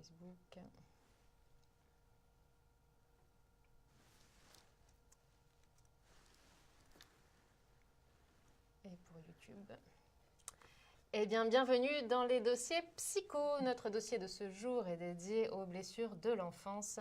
Facebook. Et pour YouTube. Eh bien, bienvenue dans les dossiers psycho. Notre dossier de ce jour est dédié aux blessures de l'enfance.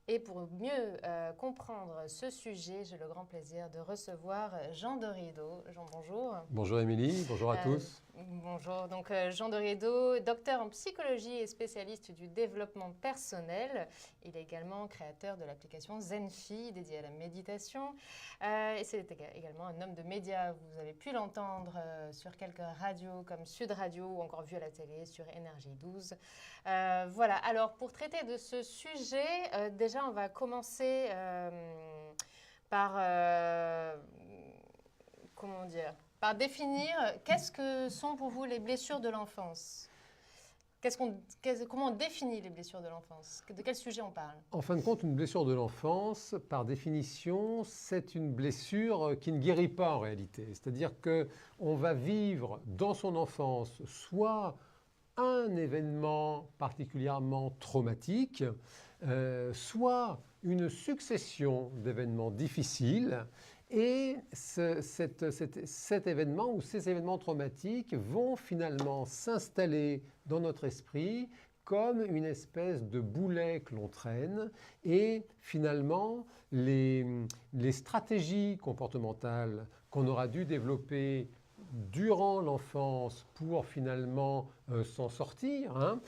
Et pour mieux comprendre ce sujet, j'ai le grand plaisir de recevoir Jean Derideau. Jean, bonjour. Bonjour Émilie, bonjour à tous. Bonjour, donc Jean Derideau, docteur en psychologie et spécialiste du développement personnel. Il est également créateur de l'application Zenfi, dédiée à la méditation. Et c'est également un homme de médias. Vous avez pu l'entendre sur quelques radios comme Sud Radio ou encore vu à la télé sur Énergie 12. Voilà, alors pour traiter de ce sujet, déjà on va commencer par, comment dire, par définir qu'est-ce que sont pour vous les blessures de l'enfance. Comment on définit les blessures de l'enfance? De quel sujet on parle? En fin de compte, une blessure de l'enfance, par définition, c'est une blessure qui ne guérit pas en réalité. C'est-à-dire qu'on va vivre dans son enfance soit un événement particulièrement traumatique, soit une succession d'événements difficiles. Et cet événement ou ces événements traumatiques vont finalement s'installer dans notre esprit comme une espèce de boulet que l'on traîne. Et finalement, les stratégies comportementales qu'on aura dû développer durant l'enfance pour finalement s'en sortir.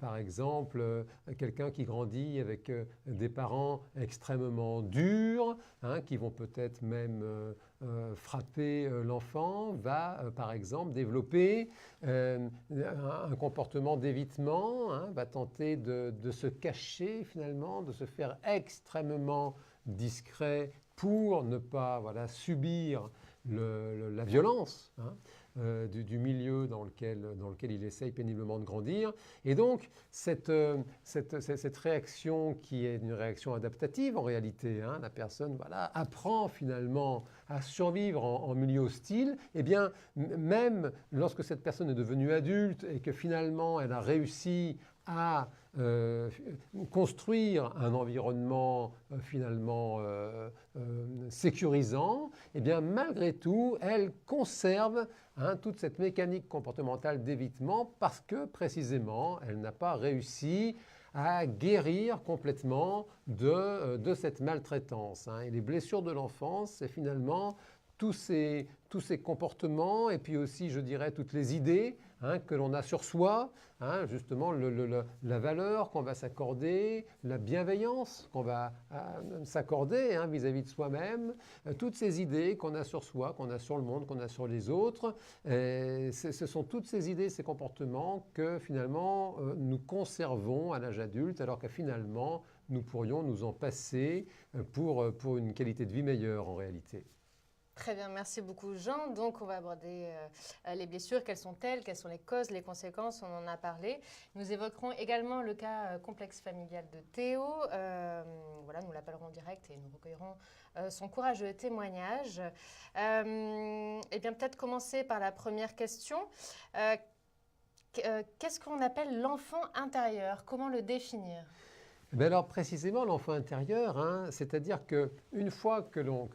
Par exemple, quelqu'un qui grandit avec des parents extrêmement durs, qui vont peut-être même frapper l'enfant, va par exemple développer un comportement d'évitement, va tenter de se cacher finalement, de se faire extrêmement discret pour ne pas subir la violence du milieu dans lequel il essaye péniblement de grandir. Et donc, cette réaction qui est une réaction adaptative en réalité, la personne apprend finalement à survivre en milieu hostile, et bien même lorsque cette personne est devenue adulte et que finalement elle a réussi à construire un environnement finalement sécurisant, et bien malgré tout, elle conserve toute cette mécanique comportementale d'évitement parce que précisément, elle n'a pas réussi à guérir complètement de cette maltraitance. Et les blessures de l'enfance, c'est finalement tous ces comportements et puis aussi, je dirais, toutes les idées que l'on a sur soi, justement la valeur qu'on va s'accorder, la bienveillance qu'on va s'accorder vis-à-vis de soi-même, toutes ces idées qu'on a sur soi, qu'on a sur le monde, qu'on a sur les autres, ce sont toutes ces idées, ces comportements que finalement nous conservons à l'âge adulte alors que finalement nous pourrions nous en passer pour une qualité de vie meilleure en réalité. Très bien, merci beaucoup Jean. Donc on va aborder les blessures, quelles sont-elles, quelles sont les causes, les conséquences, on en a parlé. Nous évoquerons également le cas complexe familial de Théo. Nous l'appellerons en direct et nous recueillerons son courageux témoignage. Eh bien peut-être commencer par la première question. Qu'est-ce qu'on appelle l'enfant intérieur? Comment le définir? Alors précisément l'enfant intérieur, c'est-à-dire qu'une fois que l'on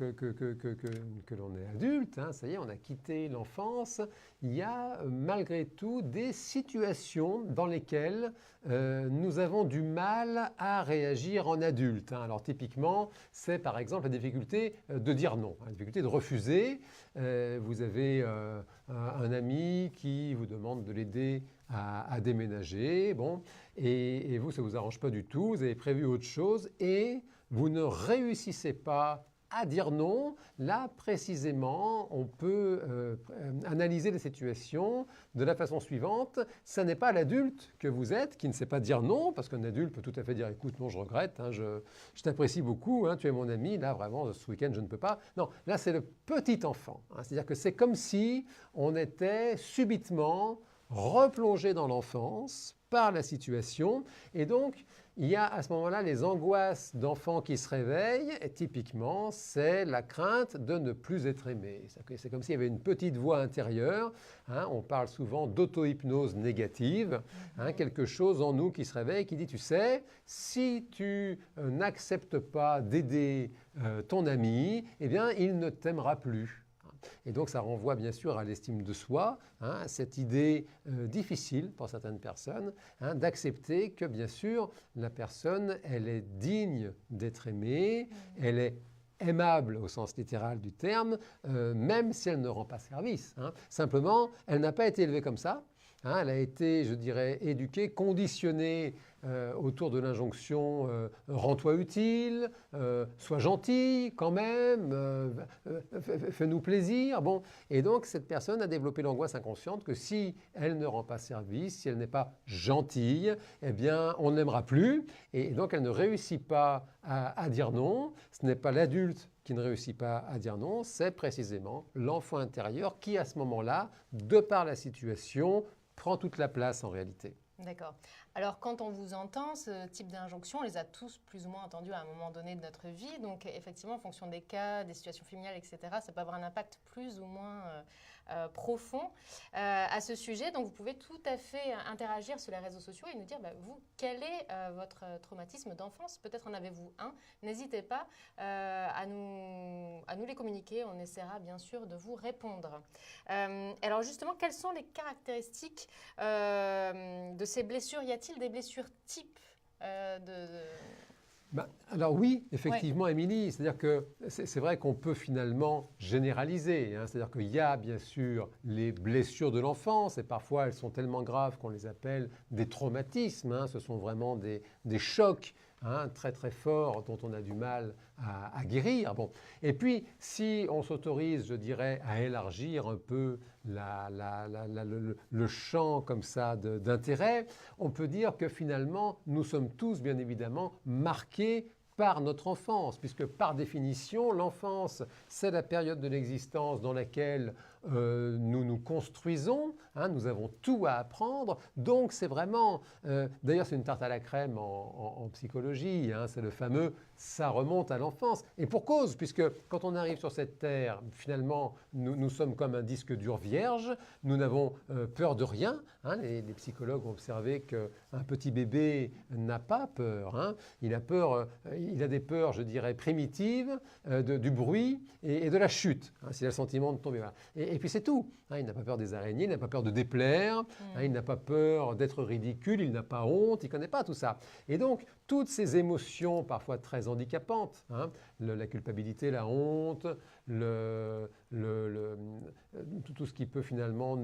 est adulte, ça y est, on a quitté l'enfance, il y a malgré tout des situations dans lesquelles nous avons du mal à réagir en adulte. Alors typiquement, c'est par exemple la difficulté de dire non, la difficulté de refuser. Vous avez un ami qui vous demande de l'aider à déménager, et vous, ça ne vous arrange pas du tout, vous avez prévu autre chose et vous ne réussissez pas à dire non. Là, précisément, on peut analyser les situations de la façon suivante. Ce n'est pas l'adulte que vous êtes qui ne sait pas dire non, parce qu'un adulte peut tout à fait dire « écoute, non, je regrette, je t'apprécie beaucoup, tu es mon ami, là, vraiment, ce week-end, je ne peux pas ». Non, là, c'est le petit enfant. C'est-à-dire que c'est comme si on était subitement replongé dans l'enfance par la situation. Et donc, il y a à ce moment-là les angoisses d'enfants qui se réveillent. Et typiquement, c'est la crainte de ne plus être aimé. C'est comme s'il y avait une petite voix intérieure. On parle souvent d'auto-hypnose négative. Quelque chose en nous qui se réveille, qui dit, tu sais, si tu n'acceptes pas d'aider ton ami, eh bien, il ne t'aimera plus. Et donc ça renvoie bien sûr à l'estime de soi, cette idée difficile pour certaines personnes, d'accepter que bien sûr la personne, elle est digne d'être aimée, elle est aimable au sens littéral du terme, même si elle ne rend pas service. Simplement, elle n'a pas été élevée comme ça. Elle a été, je dirais, éduquée, conditionnée autour de l'injonction rends-toi utile, sois gentil quand même, fais-nous plaisir. Bon. Et donc cette personne a développé l'angoisse inconsciente que si elle ne rend pas service, si elle n'est pas gentille, eh bien on ne l'aimera plus. Et donc elle ne réussit pas à dire non. Ce n'est pas l'adulte qui ne réussit pas à dire non, c'est précisément l'enfant intérieur qui à ce moment-là, de par la situation, prend toute la place en réalité. D'accord. Alors, quand on vous entend, ce type d'injonction, on les a tous plus ou moins entendus à un moment donné de notre vie. Donc, effectivement, en fonction des cas, des situations familiales, etc., ça peut avoir un impact plus ou moins profond à ce sujet. Donc, vous pouvez tout à fait interagir sur les réseaux sociaux et nous dire, vous, quel est votre traumatisme d'enfance? Peut-être en avez-vous un. N'hésitez pas à nous les communiquer. On essaiera bien sûr de vous répondre. Alors, justement, quelles sont les caractéristiques de ces blessures? Y a-t-il des blessures types Alors oui, effectivement, Émilie, c'est-à-dire que c'est vrai qu'on peut finalement généraliser. C'est-à-dire qu'il y a bien sûr les blessures de l'enfance et parfois elles sont tellement graves qu'on les appelle des traumatismes. Ce sont vraiment des chocs très très forts dont on a du mal à guérir. Bon. Et puis, si on s'autorise, je dirais, à élargir un peu le champ comme ça d'intérêt, on peut dire que finalement, nous sommes tous bien évidemment marqués par notre enfance, puisque par définition, l'enfance, c'est la période de l'existence dans laquelle nous nous construisons, nous avons tout à apprendre, donc c'est vraiment, d'ailleurs c'est une tarte à la crème en psychologie, c'est le fameux « ça remonte à l'enfance ». Et pour cause, puisque quand on arrive sur cette terre, finalement, nous sommes comme un disque dur vierge, nous n'avons peur de rien. Les psychologues ont observé qu'un petit bébé n'a pas peur, il a des peurs, je dirais, primitives, du bruit et de la chute, s'il a le sentiment de tomber. Voilà. Et puis c'est tout. Il n'a pas peur des araignées, il n'a pas peur de déplaire, il n'a pas peur d'être ridicule, il n'a pas honte, il ne connaît pas tout ça. Et donc, toutes ces émotions parfois très handicapantes, la culpabilité, la honte, tout ce qui peut finalement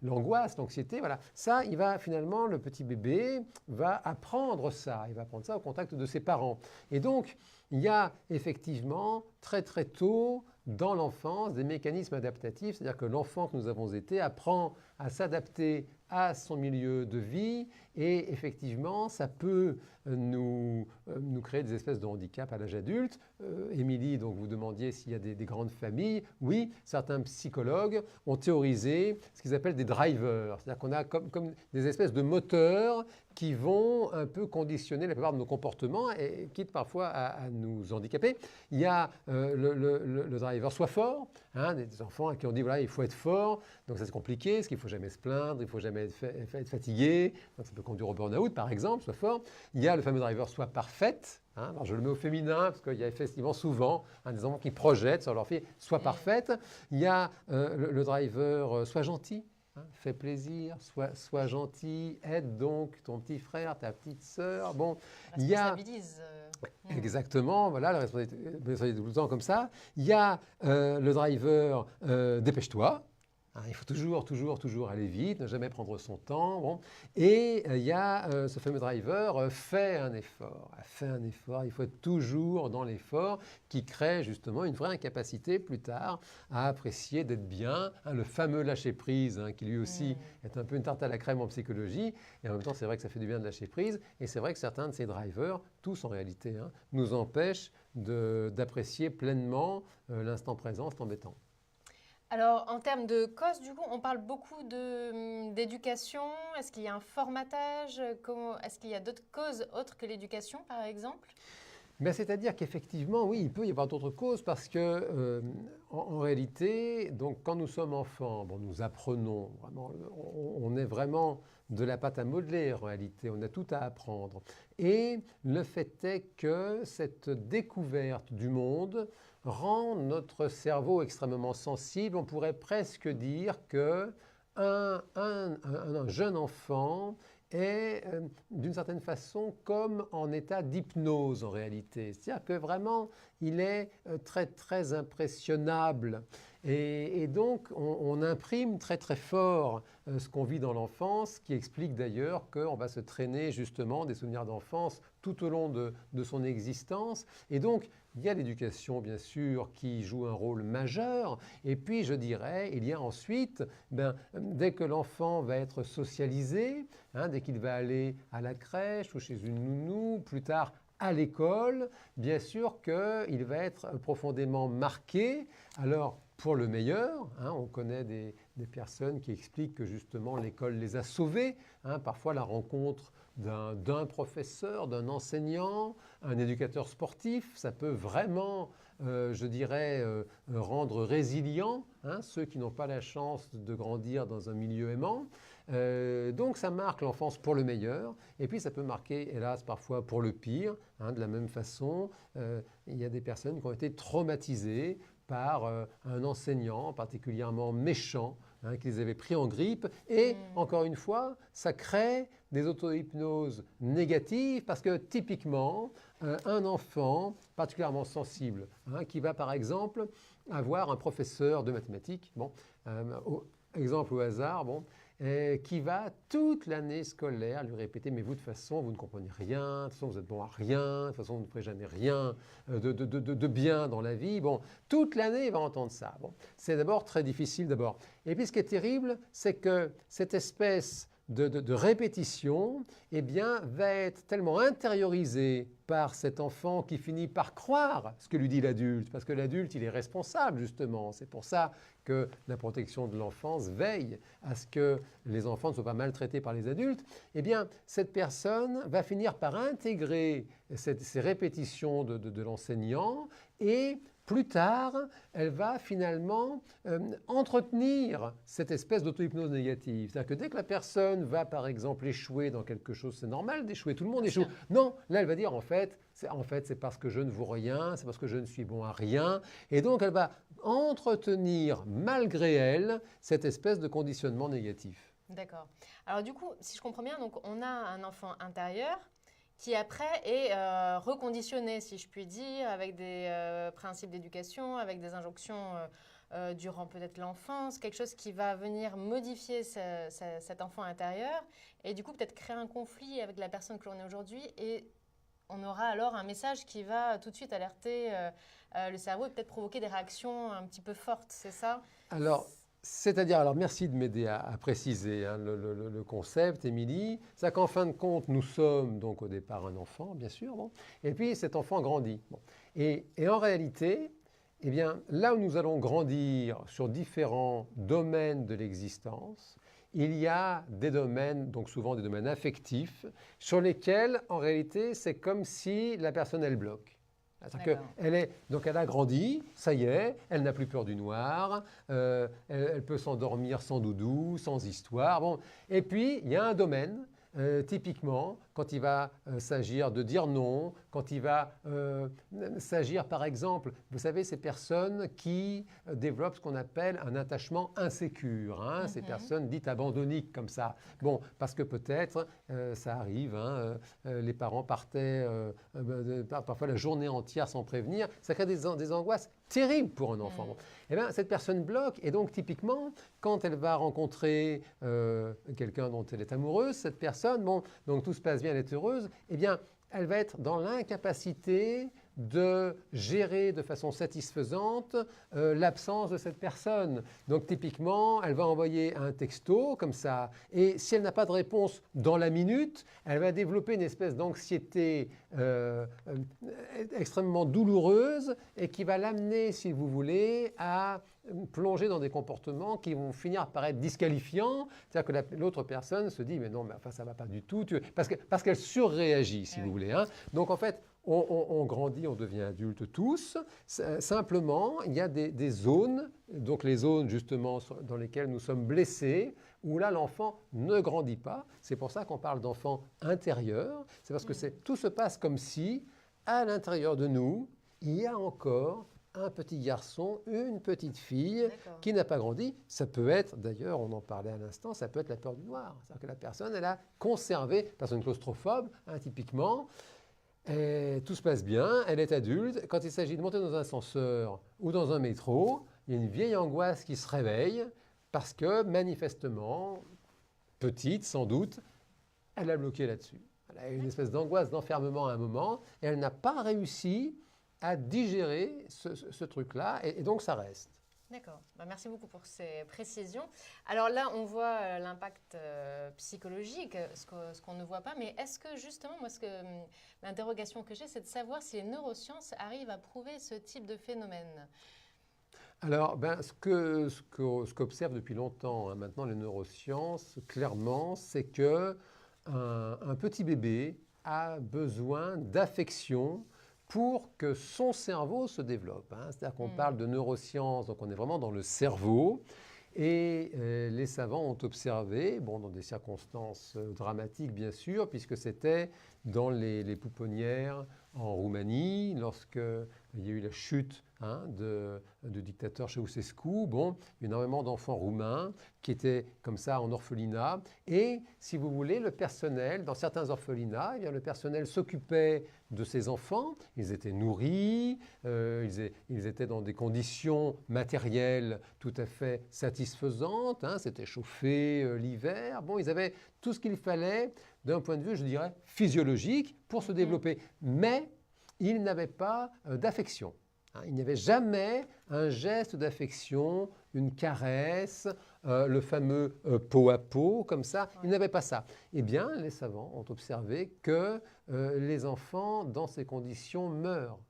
l'angoisse, l'anxiété, voilà. Ça, le petit bébé va apprendre ça. Il va apprendre ça au contact de ses parents. Et donc, il y a effectivement très très tôt dans l'enfance des mécanismes adaptatifs, c'est-à-dire que l'enfant que nous avons été apprend à s'adapter à son milieu de vie et effectivement ça peut nous créer des espèces de handicaps à l'âge adulte. Émilie, donc vous demandiez s'il y a des grandes familles. Oui, certains psychologues ont théorisé ce qu'ils appellent des drivers, c'est-à-dire qu'on a comme des espèces de moteurs qui vont un peu conditionner la plupart de nos comportements et quitte parfois à nous handicaper. Il y a le driver soit fort, des enfants qui ont dit voilà il faut être fort, donc ça c'est compliqué, parce qu'il ne faut jamais se plaindre, il ne faut jamais être fatigué, donc ça peut conduire au burn-out par exemple, soit fort. Il y a le fameux driver soit parfaite. Alors je le mets au féminin parce qu'il y a effectivement souvent des enfants qui projettent sur leur fille soit parfaite. Il y a le driver soit gentil. Fais plaisir, sois gentil, aide donc ton petit frère, ta petite sœur. Bon, il y a exactement, voilà, la responsabilité tout le temps comme ça. Il y a le driver dépêche-toi. Il faut toujours aller vite, ne jamais prendre son temps. Bon. Et il y a ce fameux driver, fais un effort. Il faut être toujours dans l'effort qui crée justement une vraie incapacité plus tard à apprécier d'être bien. Le fameux lâcher-prise qui lui aussi est un peu une tarte à la crème en psychologie. Et en même temps, c'est vrai que ça fait du bien de lâcher prise. Et c'est vrai que certains de ces drivers, tous en réalité, nous empêchent d'apprécier pleinement l'instant présent, c'est embêtant. Alors, en termes de cause, du coup, on parle beaucoup d'éducation. Est-ce qu'il y a un formatage? Est-ce qu'il y a d'autres causes autres que l'éducation, par exemple? Ben, c'est-à-dire qu'effectivement, oui, il peut y avoir d'autres causes parce que, en réalité, donc, quand nous sommes enfants, bon, nous apprenons, vraiment, on est vraiment de la pâte à modeler en réalité, on a tout à apprendre. Et le fait est que cette découverte du monde rend notre cerveau extrêmement sensible. On pourrait presque dire que un jeune enfant est d'une certaine façon comme en état d'hypnose en réalité. C'est-à-dire que vraiment, il est très très impressionnable. Et donc, on imprime très très fort ce qu'on vit dans l'enfance, qui explique d'ailleurs qu'on va se traîner justement des souvenirs d'enfance tout au long de son existence. Et donc, il y a l'éducation, bien sûr, qui joue un rôle majeur. Et puis, je dirais, il y a ensuite, dès que l'enfant va être socialisé, dès qu'il va aller à la crèche ou chez une nounou, plus tard à l'école, bien sûr qu'il va être profondément marqué. Alors, pour le meilleur, on connaît des personnes qui expliquent que justement l'école les a sauvés. Parfois, la rencontre d'un professeur, d'un enseignant, un éducateur sportif, ça peut vraiment, je dirais, rendre résilient ceux qui n'ont pas la chance de grandir dans un milieu aimant. Donc ça marque l'enfance pour le meilleur, et puis ça peut marquer, hélas, parfois pour le pire. De la même façon, il y a des personnes qui ont été traumatisées par un enseignant particulièrement méchant, qui les avait pris en grippe. Et encore une fois, ça crée des auto-hypnoses négatives parce que typiquement, un enfant particulièrement sensible, qui va par exemple avoir un professeur de mathématiques, exemple au hasard, qui va toute l'année scolaire lui répéter « mais vous de toute façon vous ne comprenez rien, de toute façon vous êtes bon à rien, de toute façon vous ne ferez jamais rien de bien dans la vie ». Bon, toute l'année il va entendre ça. Bon, c'est d'abord très difficile d'abord. Et puis ce qui est terrible, c'est que cette espèce de répétition va être tellement intériorisée par cet enfant qui finit par croire ce que lui dit l'adulte, parce que l'adulte il est responsable justement. C'est pour ça que la protection de l'enfance veille à ce que les enfants ne soient pas maltraités par les adultes. Cette personne va finir par intégrer ces répétitions de l'enseignant, et plus tard, elle va finalement entretenir cette espèce d'auto-hypnose négative. C'est-à-dire que dès que la personne va, par exemple, échouer dans quelque chose, c'est normal d'échouer, tout le monde échoue. Non, là, elle va dire, en fait, c'est parce que je ne vaux rien, c'est parce que je ne suis bon à rien. Et donc, elle va entretenir, malgré elle, cette espèce de conditionnement négatif. D'accord. Alors du coup, si je comprends bien, donc on a un enfant intérieur qui après est reconditionné, si je puis dire, avec des principes d'éducation, avec des injonctions durant peut-être l'enfance, quelque chose qui va venir modifier cet enfant intérieur et du coup peut-être créer un conflit avec la personne que l'on est aujourd'hui, et on aura alors un message qui va tout de suite alerter le cerveau et peut-être provoquer des réactions un petit peu fortes, c'est ça? C'est-à-dire, merci de m'aider à préciser le concept, Émilie. C'est qu'en fin de compte, nous sommes donc au départ un enfant, bien sûr, et puis cet enfant grandit. Et en réalité, là où nous allons grandir sur différents domaines de l'existence, il y a des domaines, donc souvent des domaines affectifs, sur lesquels, en réalité, c'est comme si la personne, elle bloque. Elle a grandi, ça y est, elle n'a plus peur du noir, elle peut s'endormir sans doudou, sans histoire. Bon. Et puis, il y a un domaine, typiquement, quand il va s'agir de dire non, quand il va s'agir, par exemple, vous savez, ces personnes qui développent ce qu'on appelle un attachement insécure, ces personnes dites abandonniques comme ça. Bon, parce que peut-être, ça arrive, les parents partaient parfois la journée entière sans prévenir, ça crée des angoisses terribles pour un enfant. Cette personne bloque, et donc typiquement, quand elle va rencontrer quelqu'un dont elle est amoureuse, cette personne, donc tout se passe bien, elle est heureuse, elle va être dans l'incapacité de gérer de façon satisfaisante l'absence de cette personne. Donc typiquement, elle va envoyer un texto comme ça, et si elle n'a pas de réponse dans la minute, elle va développer une espèce d'anxiété extrêmement douloureuse et qui va l'amener, si vous voulez, à plonger dans des comportements qui vont finir par être disqualifiants. C'est-à-dire que l'autre personne se dit « mais non, mais enfin, ça ne va pas du tout », parce qu'elle surréagit, si vous voulez. Hein. Donc en fait, on grandit, on devient adulte tous. Simplement, il y a des zones, donc les zones justement dans lesquelles nous sommes blessés, où là l'enfant ne grandit pas. C'est pour ça qu'on parle d'enfant intérieur. C'est parce que tout se passe comme si, à l'intérieur de nous, il y a encore un petit garçon, une petite fille qui n'a pas grandi. Ça peut être, d'ailleurs, on en parlait à l'instant, ça peut être la peur du noir. C'est-à-dire que la personne, elle a conservé, personne claustrophobe, hein, typiquement, et tout se passe bien, elle est adulte. Quand il s'agit de monter dans un ascenseur ou dans un métro, il y a une vieille angoisse qui se réveille parce que, manifestement, petite sans doute, elle a bloqué là-dessus. Elle a eu une espèce d'angoisse d'enfermement à un moment et elle n'a pas réussi à digérer ce truc-là et donc ça reste. D'accord. Merci beaucoup pour ces précisions. Alors là, on voit l'impact psychologique, ce qu'on ne voit pas. Mais est-ce que justement, l'interrogation que j'ai, c'est de savoir si les neurosciences arrivent à prouver ce type de phénomène. Alors, ce qu'observent depuis longtemps, hein, maintenant les neurosciences, clairement, c'est que un petit bébé a besoin d'affection pour que son cerveau se développe. Hein. C'est-à-dire qu'on parle de neurosciences, donc on est vraiment dans le cerveau. Et les savants ont observé, dans des circonstances dramatiques bien sûr, puisque c'était dans les pouponnières en Roumanie, lorsqu'il y a eu la chute du dictateur Ceausescu, énormément d'enfants roumains qui étaient comme ça en orphelinat. Et si vous voulez, le personnel, dans certains orphelinats, le personnel s'occupait de ces enfants. Ils étaient nourris, ils étaient dans des conditions matérielles tout à fait satisfaisantes. Hein, c'était chauffé l'hiver. Ils avaient tout ce qu'il fallait d'un point de vue, je dirais, physiologique pour se développer. Mais ils n'avaient pas d'affection. Il n'y avait jamais un geste d'affection, une caresse, le fameux peau à peau, comme ça. Ils n'avaient pas ça. Eh bien, les savants ont observé que les enfants, dans ces conditions, meurent.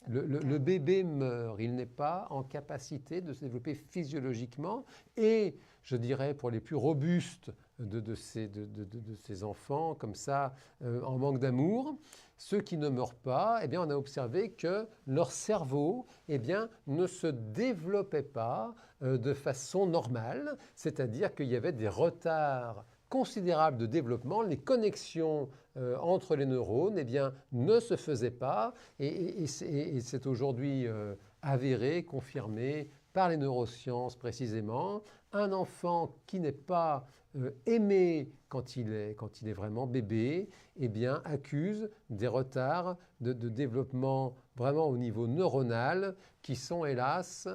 Le bébé meurt. Il n'est pas en capacité de se développer physiologiquement. Et, je dirais, pour les plus robustes de ces enfants, comme ça, en manque d'amour, ceux qui ne meurent pas, on a observé que leur cerveau ne se développait pas de façon normale, c'est-à-dire qu'il y avait des retards considérables de développement, les connexions entre les neurones ne se faisaient pas, et c'est aujourd'hui avéré, confirmé par les neurosciences précisément. Un enfant qui n'est pas aimé quand il est vraiment bébé, accuse des retards de développement vraiment au niveau neuronal qui sont hélas,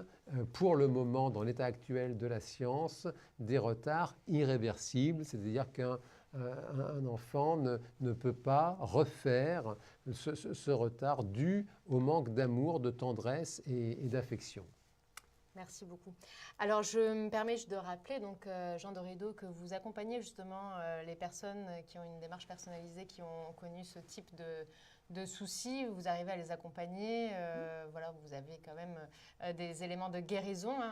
pour le moment dans l'état actuel de la science, des retards irréversibles, c'est-à-dire qu'un enfant ne peut pas refaire ce retard dû au manque d'amour, de tendresse et d'affection. Merci beaucoup. Alors, je me permets de rappeler, Jean de Rideau, que vous accompagnez justement les personnes qui ont une démarche personnalisée, qui ont connu ce type de soucis. Vous arrivez à les accompagner. Vous avez quand même des éléments de guérison. Hein.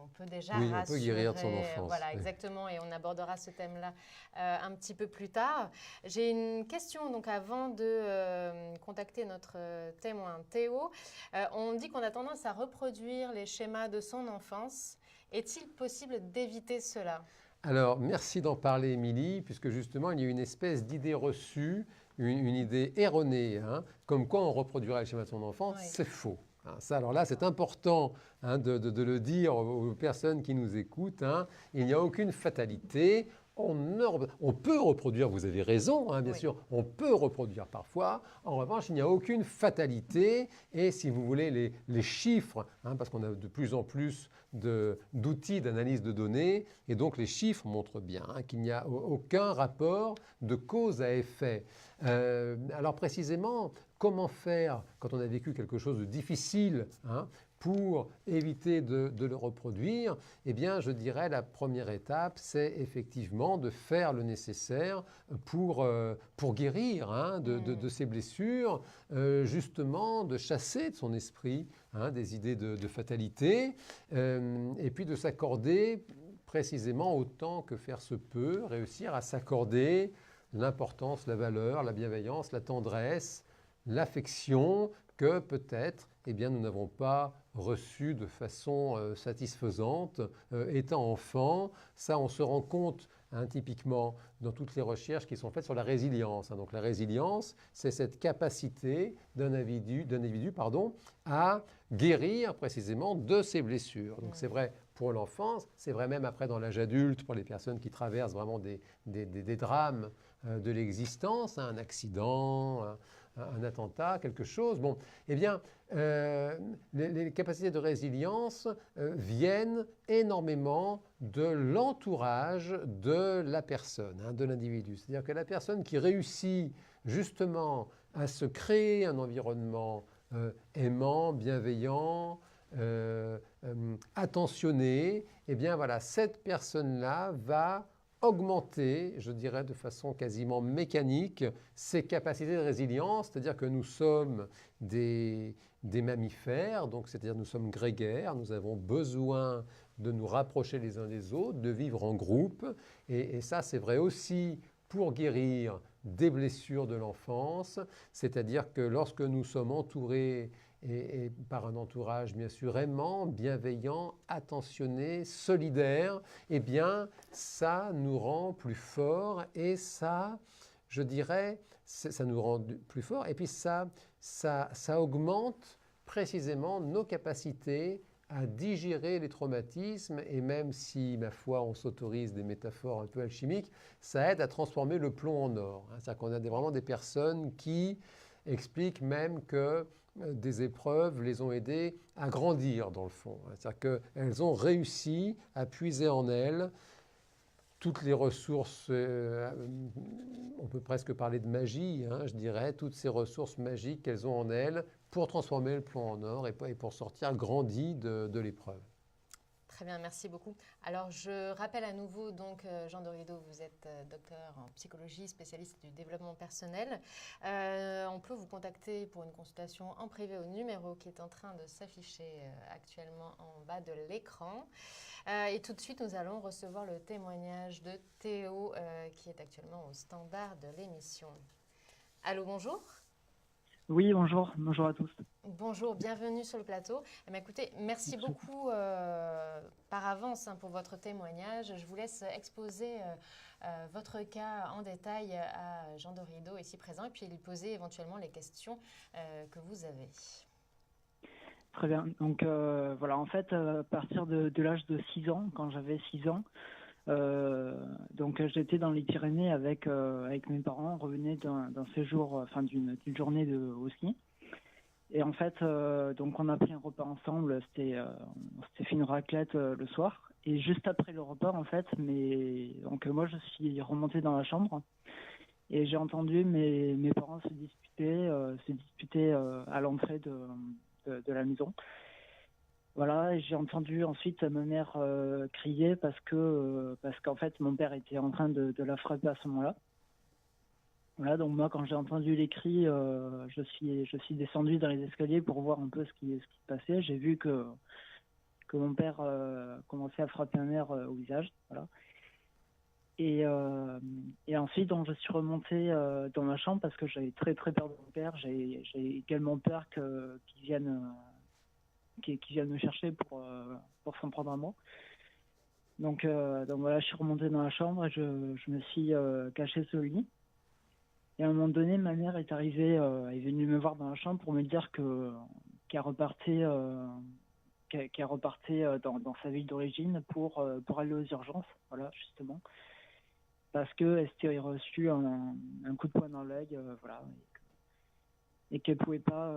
On peut déjà rassurer. On peut guérir de son enfance. Voilà, exactement. Et on abordera ce thème-là un petit peu plus tard. J'ai une question, avant de contacter notre témoin Théo. On dit qu'on a tendance à reproduire les schémas de son enfance. Est-il possible d'éviter cela ? Alors, merci d'en parler, Émilie, puisque justement, il y a une espèce d'idée reçue, une idée erronée, comme quoi on reproduira les schémas de son enfant. Oui. C'est faux. Alors là, c'est important de le dire aux personnes qui nous écoutent. Il n'y a aucune fatalité. On peut reproduire, vous avez raison, bien sûr, on peut reproduire parfois. En revanche, il n'y a aucune fatalité. Et si vous voulez, les chiffres, parce qu'on a de plus en plus d'outils d'analyse de données, et donc les chiffres montrent bien qu'il n'y a aucun rapport de cause à effet. Alors précisément, comment faire quand on a vécu quelque chose de difficile, hein, pour éviter de le reproduire, eh bien, je dirais la première étape, c'est effectivement de faire le nécessaire pour guérir, hein, de ces blessures, justement de chasser de son esprit, hein, des idées de fatalité, et puis de s'accorder précisément autant que faire se peut, réussir à s'accorder l'importance, la valeur, la bienveillance, la tendresse, l'affection que peut-être eh bien, nous n'avons pas reçu de façon satisfaisante étant enfant. Ça, on se rend compte, hein, typiquement dans toutes les recherches qui sont faites sur la résilience, hein. Donc la résilience, c'est cette capacité d'un individu, à guérir précisément de ses blessures. Donc c'est vrai pour l'enfance, c'est vrai même après dans l'âge adulte, pour les personnes qui traversent vraiment des drames de l'existence, hein, un accident, un attentat, quelque chose. Bon, eh bien, les capacités de résilience viennent énormément de l'entourage de la personne, hein, de l'individu. C'est-à-dire que la personne qui réussit justement à se créer un environnement aimant, bienveillant, attentionné, eh bien voilà, cette personne-là va augmenter, je dirais de façon quasiment mécanique, ses capacités de résilience, c'est-à-dire que nous sommes des mammifères, donc c'est-à-dire nous sommes grégaires, nous avons besoin de nous rapprocher les uns des autres, de vivre en groupe, et ça c'est vrai aussi pour guérir des blessures de l'enfance, c'est-à-dire que lorsque nous sommes entourés et par un entourage bien sûr aimant, bienveillant, attentionné, solidaire, eh bien ça nous rend plus forts et ça, je dirais, ça nous rend plus forts et puis ça augmente précisément nos capacités à digérer les traumatismes et même si, ma foi, on s'autorise des métaphores un peu alchimiques, ça aide à transformer le plomb en or. C'est-à-dire qu'on a vraiment des personnes qui expliquent même que des épreuves les ont aidées à grandir dans le fond. C'est-à-dire qu'elles ont réussi à puiser en elles toutes les ressources, on peut presque parler de magie, hein, je dirais, toutes ces ressources magiques qu'elles ont en elles pour transformer le plomb en or et pour sortir grandi de l'épreuve. Très bien, merci beaucoup. Alors, je rappelle à nouveau, donc, Jean de Rideau, vous êtes docteur en psychologie, spécialiste du développement personnel. On peut vous contacter pour une consultation en privé au numéro qui est en train de s'afficher actuellement en bas de l'écran. Et tout de suite, nous allons recevoir le témoignage de Théo, qui est actuellement au standard de l'émission. Allô, bonjour. Oui, bonjour. Bonjour à tous. Bonjour, bienvenue sur le plateau. Eh bien, écoutez, merci beaucoup par avance, hein, pour votre témoignage. Je vous laisse exposer votre cas en détail à Jean de Rideau ici présent et puis lui poser éventuellement les questions que vous avez. Très bien. Donc voilà, en fait, à partir de l'âge de 6 ans, quand j'avais 6 ans, donc j'étais dans les Pyrénées avec mes parents, on revenait d'un séjour, enfin d'une journée au ski. Et en fait, donc on a pris un repas ensemble, on s'était fait une raclette le soir. Et juste après le repas, en fait, donc moi je suis remonté dans la chambre et j'ai entendu mes parents se disputer à l'entrée de la maison. Voilà, et j'ai entendu ensuite ma mère crier parce qu'en fait mon père était en train de la frapper à ce moment-là. Voilà, donc moi quand j'ai entendu les cris, je suis descendu dans les escaliers pour voir un peu ce qui se passait. J'ai vu que mon père commençait à frapper ma mère au visage. Voilà. Et ensuite, donc, je suis remonté dans ma chambre parce que j'avais très très peur de mon père. J'ai également peur qu'il vienne me chercher pour s'en prendre à moi. Donc voilà, je suis remonté dans la chambre et je me suis caché sous le lit. Et à un moment donné, ma mère est arrivée, est venue me voir dans la chambre pour me dire qu'elle repartait dans sa ville d'origine pour aller aux urgences, voilà, justement, parce qu'elle s'était reçu un coup de poing dans l'œil, voilà, et qu'elle pouvait pas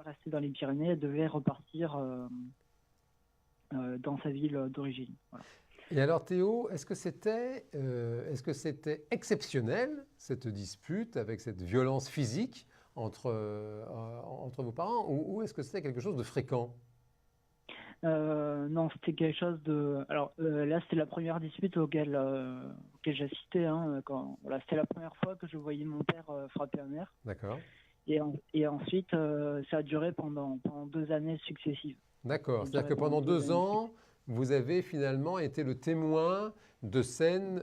rester dans les Pyrénées, elle devait repartir dans sa ville d'origine. Voilà. Et alors Théo, est-ce que c'était exceptionnel, cette dispute avec cette violence physique entre vos parents, ou est-ce que c'était quelque chose de fréquent? Non, c'était quelque chose de. Alors là, c'était la première dispute auquel j'assistais. Hein, voilà, c'était la première fois que je voyais mon père frapper ma mère. D'accord. Et ensuite, ça a duré pendant 2 années successives. D'accord. Ça a C'est-à-dire duré que pendant pendant deux 2 années ans, vous avez finalement été le témoin de scènes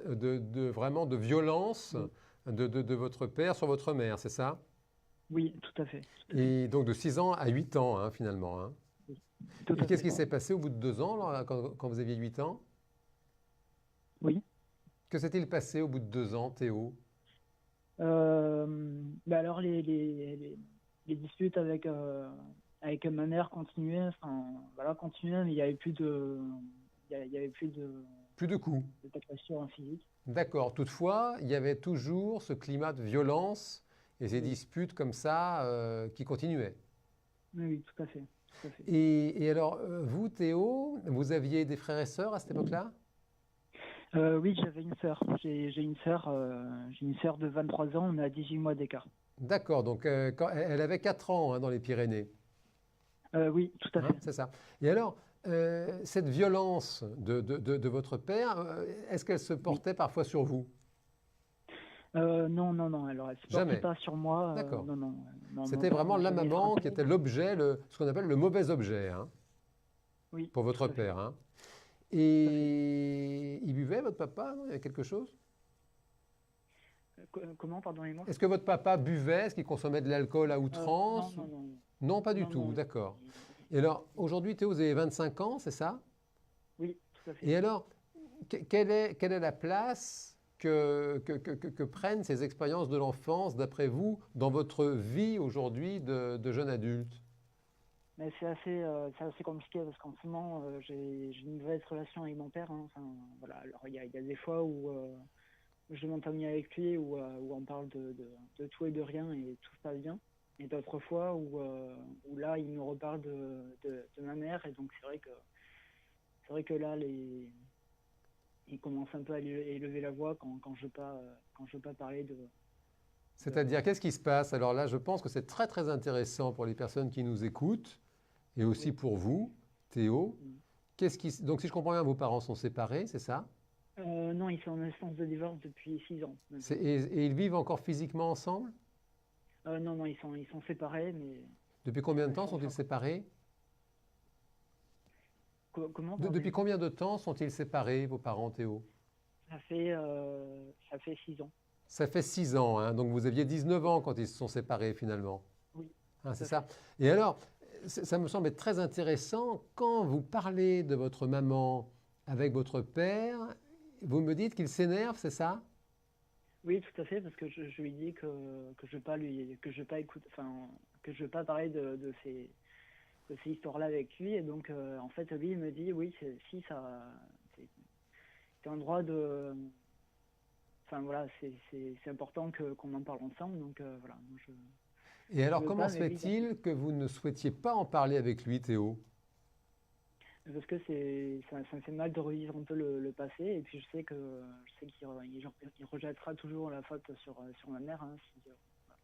vraiment de violence successives. de votre père sur votre mère, c'est ça? Oui, tout à fait. Tout à fait. Et donc de 6 ans à 8 ans, hein, finalement, hein. Oui, tout Et à qu'est-ce fait. qui s'est passé au bout de 2 ans, là, quand vous aviez 8 ans? Oui. Que s'est-il passé au bout de 2 ans, Théo? Euh, alors les disputes avec ma mère continuaient, enfin voilà, continuaient, mais il y avait plus il y avait plus Plus de coups. d'agression physique. D'accord. Toutefois, il y avait toujours ce climat de violence et ces Oui, disputes comme ça qui continuaient. oui, oui, tout à fait, tout à fait. Et alors, vous, Théo, vous aviez des frères et sœurs à cette époque-là? Oui, j'avais une sœur. J'ai une sœur de 23 ans. On a 18 mois d'écart. D'accord. Donc, elle avait 4 ans, hein, dans les Pyrénées. Oui, tout à Hein, fait. c'est ça. Et alors, cette violence de votre père, est-ce qu'elle se Oui. portait parfois sur vous? Non, non, non. Alors, elle se portait Jamais. pas sur moi. D'accord. Non, non. Non, mon C'était père vraiment m'a la jamais maman qui frappé. était l'objet, ce qu'on appelle le mauvais objet, hein, Oui, pour votre tout à fait. père, hein. Tout à fait. Et il buvait, votre papa, non? Il y a quelque chose? Comment, pardonnez-moi? Est-ce que votre papa buvait? Est-ce qu'il consommait de l'alcool à Non, outrance? non, non. Non, pas du Non, tout, non. d'accord. Et alors, aujourd'hui, Théo, vous avez 25 ans, c'est ça? Oui, tout à fait. Et alors, quelle est la place que prennent ces expériences de l'enfance, d'après vous, dans votre vie aujourd'hui de jeune adulte? Mais c'est assez compliqué parce qu'en ce moment, j'ai une mauvaise relation avec mon père. Hein. Enfin, voilà. Alors, il y a des fois où je m'entends avec lui, où on parle de tout et de rien et tout se passe bien. Et d'autres fois où là, il me reparle de ma mère. Et donc, c'est vrai que là, il commence un peu à élever la voix quand je veux pas parler de- C'est-à-dire, qu'est-ce qui se passe? Alors là, je pense que c'est très très intéressant pour les personnes qui nous écoutent et aussi oui. pour vous, Théo. Donc, si je comprends bien, vos parents sont séparés, c'est ça? Non, ils sont en instance de divorce depuis 6 ans maintenant. Et ils vivent encore physiquement ensemble? Non, non, ils sont séparés, mais Depuis ils sont combien en de temps instance sont-ils encore. séparés? Comment, Depuis pardonnez-moi? combien de temps sont-ils séparés, vos parents, Théo? Ça fait 6 ans. Ça fait 6 ans, hein, donc vous aviez 19 ans quand ils se sont séparés finalement. Oui, Hein, c'est tout à ça. fait. Et alors, ça me semble être très intéressant quand vous parlez de votre maman avec votre père, vous me dites qu'il s'énerve, c'est ça? Oui, tout à fait, parce que je lui dis que je veux pas que je veux pas écouter, enfin, que je veux pas parler de ces histoires-là avec lui. Et donc, en fait, lui, il me dit, oui, si c'est c'est un droit de, enfin voilà, c'est important qu'on en parle ensemble. Donc voilà, moi, Et je alors, veux comment pas, se mais lui, il insiste. fait-il que vous ne souhaitiez pas en parler avec lui, Théo? Parce que ça me fait mal de revivre un peu le passé. Et puis je sais il rejettera toujours la faute sur ma mère. Hein,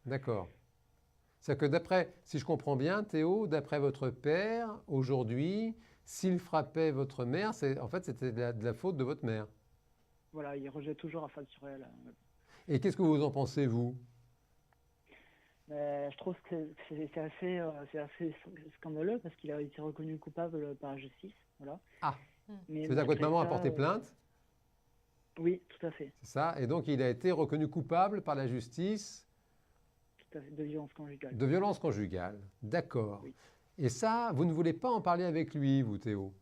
D'accord. C'est-à-dire que d'après, si je comprends bien, Théo, d'après votre père, aujourd'hui, s'il frappait votre mère, en fait, c'était de la faute de votre mère. voilà, il rejette toujours la faute sur elle. Et qu'est-ce que vous en pensez, vous? Mais je trouve que c'est assez scandaleux parce qu'il a été reconnu coupable par la justice. Voilà. Ah, Mais c'est-à-dire que votre malgré maman a ça, porté plainte, oui, tout à fait. c'est ça, et donc il a été reconnu coupable par la justice Tout à fait, de violence conjugale. de violence conjugale. D'accord. Oui. Et ça, vous ne voulez pas en parler avec lui, vous, Théo?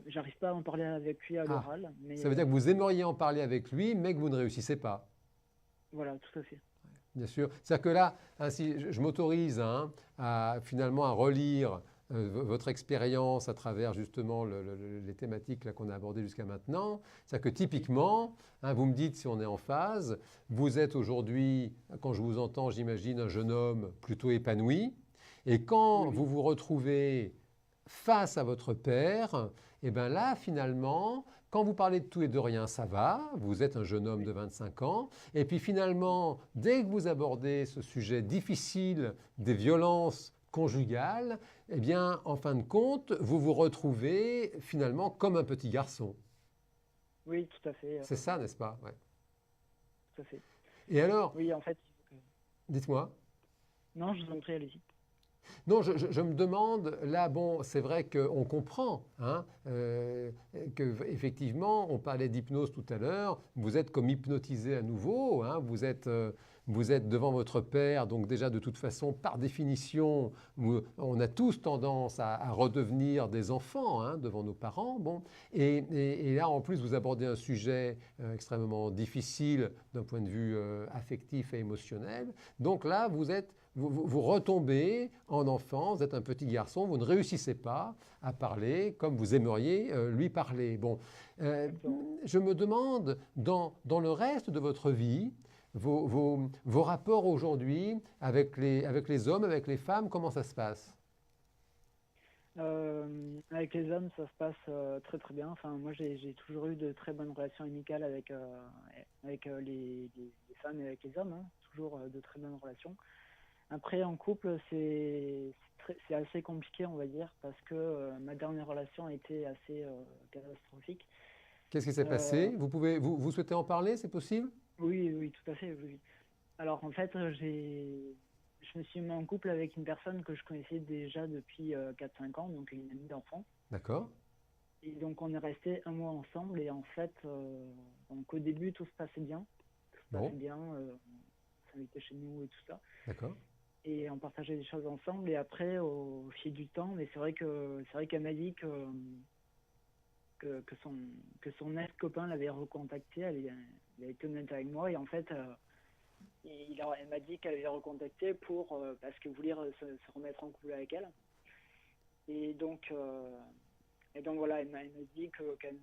J'arrive pas à en parler avec lui à Ah, l'oral, mais ça veut dire que vous aimeriez en parler avec lui, mais que vous ne réussissez pas. voilà, tout à fait. Bien sûr. C'est-à-dire que là, ainsi, je m'autorise, hein, finalement à relire votre expérience à travers justement les thématiques là, qu'on a abordées jusqu'à maintenant. C'est-à-dire que typiquement, hein, vous me dites si on est en phase, vous êtes aujourd'hui, quand je vous entends, j'imagine un jeune homme plutôt épanoui. Et quand Oui, vous vous retrouvez face à votre père, et bien là, finalement, quand vous parlez de tout et de rien, ça va, vous êtes un jeune homme de 25 ans, et puis finalement, dès que vous abordez ce sujet difficile des violences conjugales, eh bien, en fin de compte, vous vous retrouvez finalement comme un petit garçon. Oui, tout à fait. C'est ça, n'est-ce pas? Ouais. Tout à fait. Et alors, Oui, en fait, dites-moi. non, je vous en prie, allez-y. Non, je me demande, là, bon, c'est vrai qu'on comprend, hein, qu'effectivement, on parlait d'hypnose tout à l'heure, vous êtes comme hypnotisé à nouveau, hein, vous êtes devant votre père, donc déjà de toute façon, par définition, on a tous tendance à redevenir des enfants, hein, devant nos parents, bon, et là, en plus, vous abordez un sujet extrêmement difficile d'un point de vue affectif et émotionnel, donc là, vous retombez en enfant, vous êtes un petit garçon, vous ne réussissez pas à parler comme vous aimeriez lui parler. Bon, je me demande, dans le reste de votre vie, vos rapports aujourd'hui avec les hommes, avec les femmes, comment ça se passe? Avec les hommes, ça se passe très très bien. Enfin, moi, j'ai toujours eu de très bonnes relations amicales avec les femmes et avec les hommes, hein. Toujours de très bonnes relations. Après, en couple, c'est assez compliqué, on va dire, parce que ma dernière relation a été assez catastrophique. Qu'est-ce qui s'est passé? Vous souhaitez en parler, c'est possible? Oui, oui, tout à fait, oui. Alors, en fait, je me suis mis en couple avec une personne que je connaissais déjà depuis 4-5 ans, donc une amie d'enfance. D'accord. Et donc, on est resté un mois ensemble, et en fait, donc au début, tout se passait bien. Tout se Bon. passait bien, on s'invitait chez nous et tout ça. D'accord. Et on partageait des choses ensemble. Et après, au fil du temps, mais c'est vrai qu'elle m'a dit que son ex-copain l'avait recontacté. Elle été honnête avec moi. Et en fait, elle m'a dit qu'elle avait recontacté parce qu'elle voulait se remettre en couple avec elle. Et donc voilà, elle m'a dit qu'elle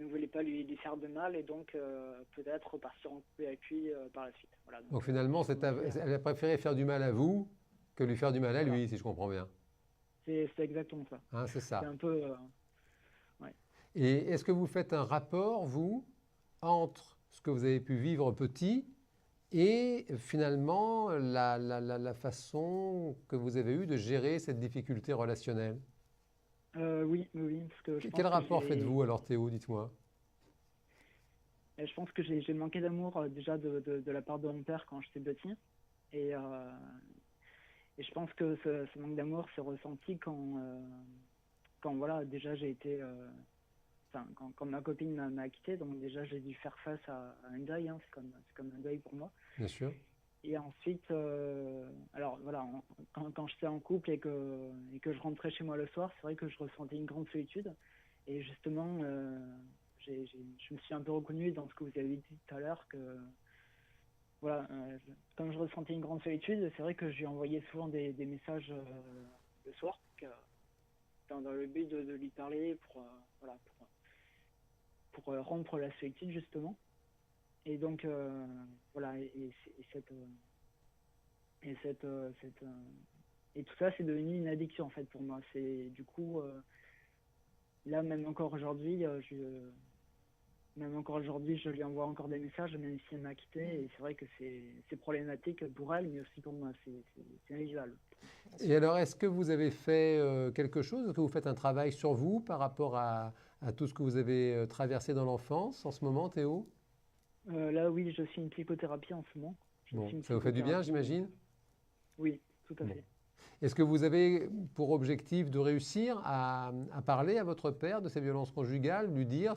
ne voulait pas lui faire de mal et donc peut-être partir en couple avec lui par la suite. Voilà, donc finalement, elle a préféré faire du mal à vous que lui faire du mal à voilà. lui, si je comprends bien. C'est exactement ça. Hein, c'est ça. C'est un peu... ouais. Et est-ce que vous faites un rapport, vous, entre ce que vous avez pu vivre petit et finalement la façon que vous avez eue de gérer cette difficulté relationnelle? Oui. Parce que Quel rapport faites-vous alors, Théo, dites-moi? Je pense que j'ai manqué d'amour déjà de la part de mon père quand j'étais petit. Et je pense que ce manque d'amour s'est ressenti quand voilà, déjà j'ai été... quand ma copine m'a quitté, donc déjà j'ai dû faire face à un deuil, hein, c'est comme un deuil pour moi. Bien sûr. Et ensuite, alors voilà, quand j'étais en couple et que je rentrais chez moi le soir, c'est vrai que je ressentais une grande solitude. Et justement, je me suis un peu reconnue dans ce que vous avez dit tout à l'heure, que voilà, quand je ressentais une grande solitude, c'est vrai que je lui envoyais souvent des messages le soir, dans le but de lui parler pour rompre la solitude justement. Et donc voilà, et tout ça c'est devenu une addiction en fait pour moi. C'est du coup là même encore aujourd'hui je lui envoie encore des messages même si elle m'a quitté, et c'est vrai que c'est problématique pour elle mais aussi pour moi, c'est invivable. Et alors, est-ce que vous avez fait quelque chose? Est-ce que vous faites un travail sur vous par rapport à tout ce que vous avez traversé dans l'enfance en ce moment, Théo? Là oui, je suis une psychothérapie en ce moment. Bon, ça vous fait du bien, j'imagine? Oui, tout à Bon. fait. Est-ce que vous avez pour objectif de réussir à parler à votre père de ces violences conjugales, lui dire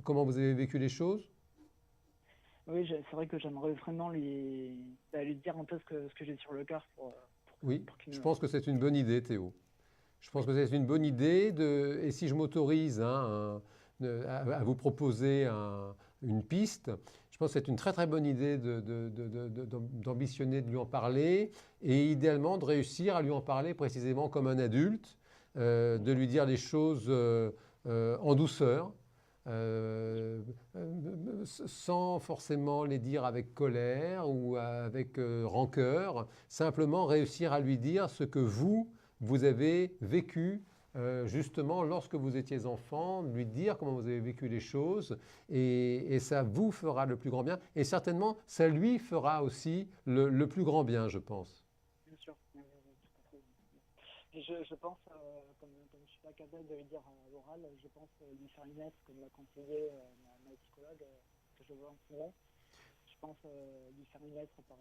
comment vous avez vécu les choses? Oui, c'est vrai que j'aimerais vraiment lui dire un peu ce que j'ai sur le cœur Oui, qu'il je me... pense que c'est une bonne idée, Théo. Je pense que c'est une bonne idée, et si je m'autorise hein, à vous proposer une piste, je pense que c'est une très très bonne idée d'ambitionner de lui en parler, et idéalement de réussir à lui en parler précisément comme un adulte, de lui dire les choses en douceur, sans forcément les dire avec colère ou avec rancœur, simplement réussir à lui dire ce que vous avez vécu justement, lorsque vous étiez enfant, lui dire comment vous avez vécu les choses, et ça vous fera le plus grand bien, et certainement, ça lui fera aussi le plus grand bien, je pense. Bien sûr, oui, oui, tout à fait. Et je pense, comme je ne suis pas capable de le dire à l'oral, je pense lui faire une lettre, comme l'a conseillé ma psychologue que je vois en ce moment. Je pense lui faire une lettre par.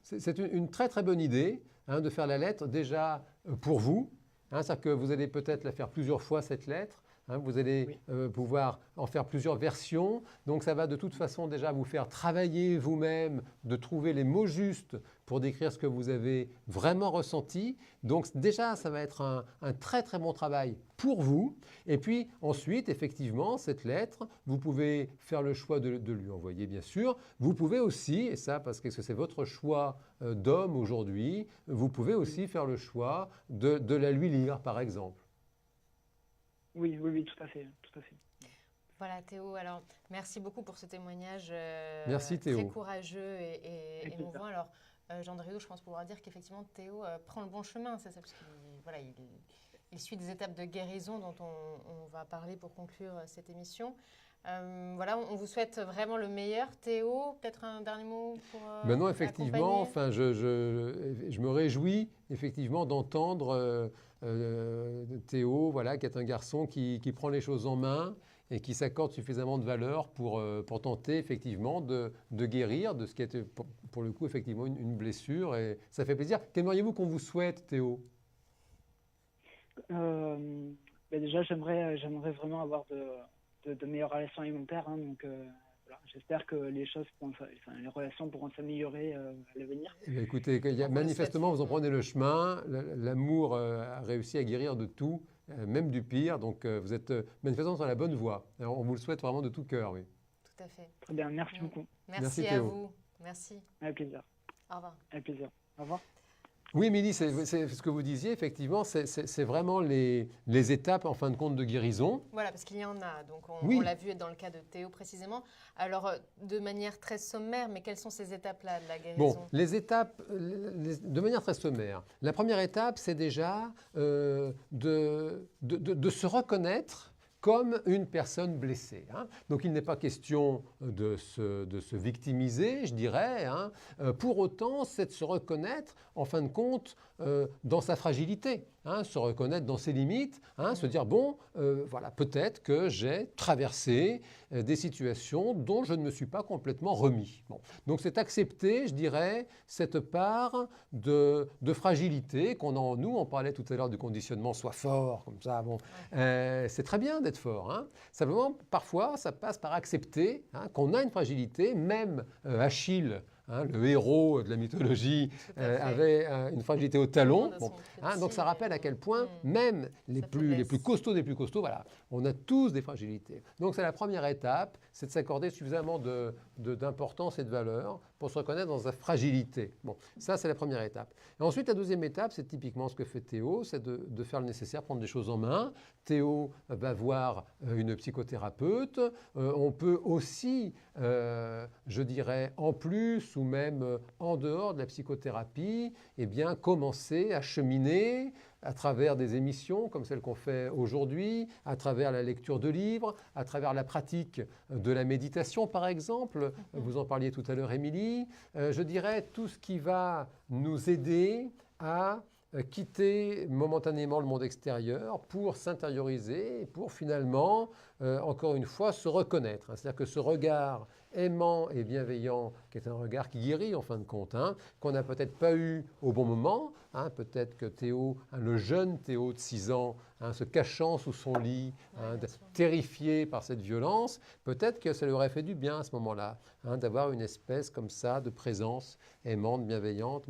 C'est une très très bonne idée de faire la lettre déjà pour vous. C'est-à-dire que vous allez peut-être la faire plusieurs fois cette lettre. Vous allez pouvoir en faire plusieurs versions. Donc ça va de toute façon déjà vous faire travailler vous-même, de trouver les mots justes pour décrire ce que vous avez vraiment ressenti. Donc déjà, ça va être un très très bon travail pour vous. Et puis ensuite, effectivement, cette lettre, vous pouvez faire le choix de lui envoyer, bien sûr. Vous pouvez aussi, et ça parce que c'est votre choix d'homme aujourd'hui, vous pouvez aussi faire le choix de la lui lire, par exemple. Oui, oui, oui, tout à fait, tout à fait. Voilà Théo, alors merci beaucoup pour ce témoignage Merci, Théo. très courageux et émouvant. Alors Jean de Rideau, je pense pouvoir dire qu'effectivement Théo prend le bon chemin, c'est ça, parce qu'il voilà, il suit des étapes de guérison dont on va parler pour conclure cette émission. Voilà, on vous souhaite vraiment le meilleur. Théo, peut-être un dernier mot pour non, effectivement, enfin, je me réjouis effectivement d'entendre Théo, voilà, qui est un garçon qui prend les choses en main et qui s'accorde suffisamment de valeur pour tenter effectivement de guérir de ce qui était pour le coup effectivement une blessure. Et ça fait plaisir. Qu'aimeriez-vous qu'on vous souhaite, Théo ? Déjà, j'aimerais vraiment avoir de meilleures relations avec mon père. Donc, voilà, j'espère que les relations pourront s'améliorer à l'avenir. Écoutez, manifestement, vous en prenez le chemin. L'amour a réussi à guérir de tout, même du pire. Donc, vous êtes manifestement sur la bonne voie. Alors, on vous le souhaite vraiment de tout cœur, oui. Tout à fait. Très bien, merci beaucoup. Merci à vous. Merci. Avec plaisir. Au revoir. Avec plaisir. Au revoir. Oui, Émilie, c'est ce que vous disiez, effectivement, c'est vraiment les étapes, en fin de compte, de guérison. Voilà, parce qu'il y en a. Donc, on l'a vu dans le cas de Théo précisément. Alors, de manière très sommaire, mais quelles sont ces étapes-là de la guérison ? Bon, les étapes, de manière très sommaire. La première étape, c'est déjà de se reconnaître comme une personne blessée. Donc il n'est pas question de se victimiser, je dirais. Pour autant, c'est de se reconnaître, en fin de compte, dans sa fragilité, se reconnaître dans ses limites, se dire, bon, voilà, peut-être que j'ai traversé des situations dont je ne me suis pas complètement remis. Bon. Donc c'est accepter, je dirais, cette part de fragilité qu'on a en nous. On parlait tout à l'heure du conditionnement, soit fort, comme ça. Bon, c'est très bien d'être fort. Simplement, parfois, ça passe par accepter qu'on a une fragilité. Même Achille, le héros de la mythologie, avait une fragilité au talon. Bon, donc ça rappelle à quel point même les plus costauds des plus costauds, voilà, on a tous des fragilités. Donc c'est la première étape, c'est de s'accorder suffisamment d'importance et de valeur pour se reconnaître dans sa fragilité. Bon, ça c'est la première étape. Et ensuite la deuxième étape, c'est typiquement ce que fait Théo, c'est de faire le nécessaire, prendre des choses en main. Théo va voir une psychothérapeute. On peut aussi, je dirais, en plus ou même en dehors de la psychothérapie, eh bien, commencer à cheminer à travers des émissions comme celles qu'on fait aujourd'hui, à travers la lecture de livres, à travers la pratique de la méditation par exemple. Vous en parliez tout à l'heure, Émilie. Je dirais tout ce qui va nous aider à quitter momentanément le monde extérieur pour s'intérioriser et pour finalement, encore une fois, se reconnaître. C'est-à-dire que ce regard aimant et bienveillant, qui est un regard qui guérit en fin de compte, qu'on n'a peut-être pas eu au bon moment. Peut-être que Théo, le jeune Théo de 6 ans, se cachant sous son lit, terrifié par cette violence, peut-être que ça lui aurait fait du bien à ce moment-là, d'avoir une espèce comme ça de présence aimante, bienveillante,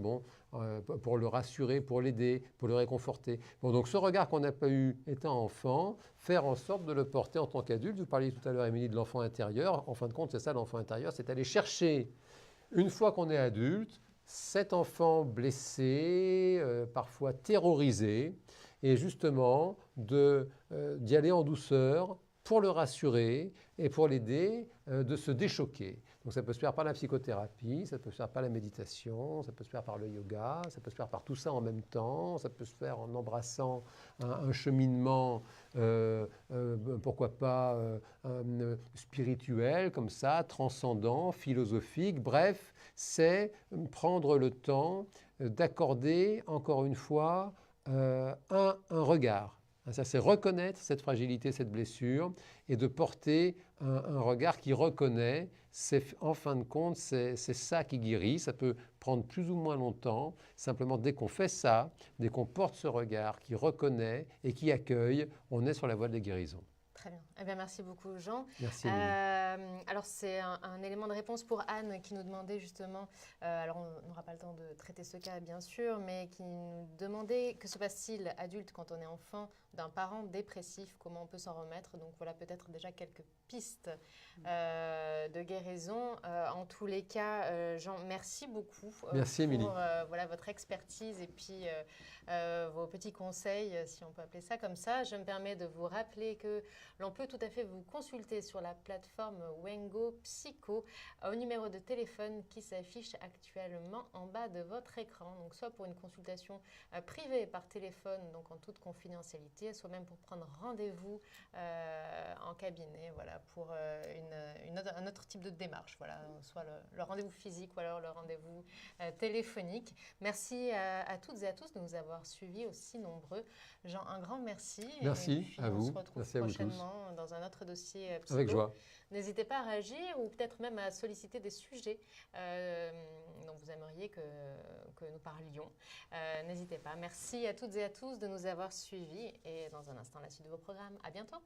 pour le rassurer, pour l'aider, pour le réconforter. Bon, donc ce regard qu'on n'a pas eu étant enfant, faire en sorte de le porter en tant qu'adulte. Vous parliez tout à l'heure, Émilie, de l'enfant intérieur. En fin de compte, c'est ça l'enfant intérieur, c'est aller chercher, une fois qu'on est adulte, cet enfant blessé, parfois terrorisé, et justement d'y aller en douceur, pour le rassurer et pour l'aider de se déchoquer. Donc ça peut se faire par la psychothérapie, ça peut se faire par la méditation, ça peut se faire par le yoga, ça peut se faire par tout ça en même temps, ça peut se faire en embrassant un cheminement, pourquoi pas spirituel comme ça, transcendant, philosophique. Bref, c'est prendre le temps d'accorder, encore une fois, un regard. Ça, c'est reconnaître cette fragilité, cette blessure, et de porter un regard qui reconnaît. En fin de compte, c'est ça qui guérit. Ça peut prendre plus ou moins longtemps. Simplement, dès qu'on fait ça, dès qu'on porte ce regard qui reconnaît et qui accueille, on est sur la voie de la guérison. Très bien. Eh bien, merci beaucoup, Jean. Merci, Émilie. Alors, c'est un élément de réponse pour Anne qui nous demandait justement, alors on n'aura pas le temps de traiter ce cas, bien sûr, mais qui nous demandait que se passe-t-il adulte quand on est enfant d'un parent dépressif, comment on peut s'en remettre. Donc voilà, peut-être déjà quelques pistes de guérison. En tous les cas, Jean, merci beaucoup Merci, Émilie. pour voilà, votre expertise et puis vos petits conseils, si on peut appeler ça comme ça. Je me permets de vous rappeler que l'on peut tout à fait vous consulter sur la plateforme Wengo Psycho au numéro de téléphone qui s'affiche actuellement en bas de votre écran. Donc soit pour une consultation privée par téléphone, donc en toute confidentialité, soit même pour prendre rendez-vous en cabinet, voilà, pour un autre type de démarche, voilà, soit le rendez-vous physique ou alors le rendez-vous téléphonique. Merci à toutes et à tous de nous avoir suivis aussi nombreux. Jean, un grand merci. Merci à vous. On se retrouve Merci à vous tous. prochainement dans un autre dossier psycho. Avec joie. N'hésitez pas à réagir ou peut-être même à solliciter des sujets dont vous aimeriez que nous parlions. N'hésitez pas. Merci à toutes et à tous de nous avoir suivis et dans un instant la suite de vos programmes. À bientôt.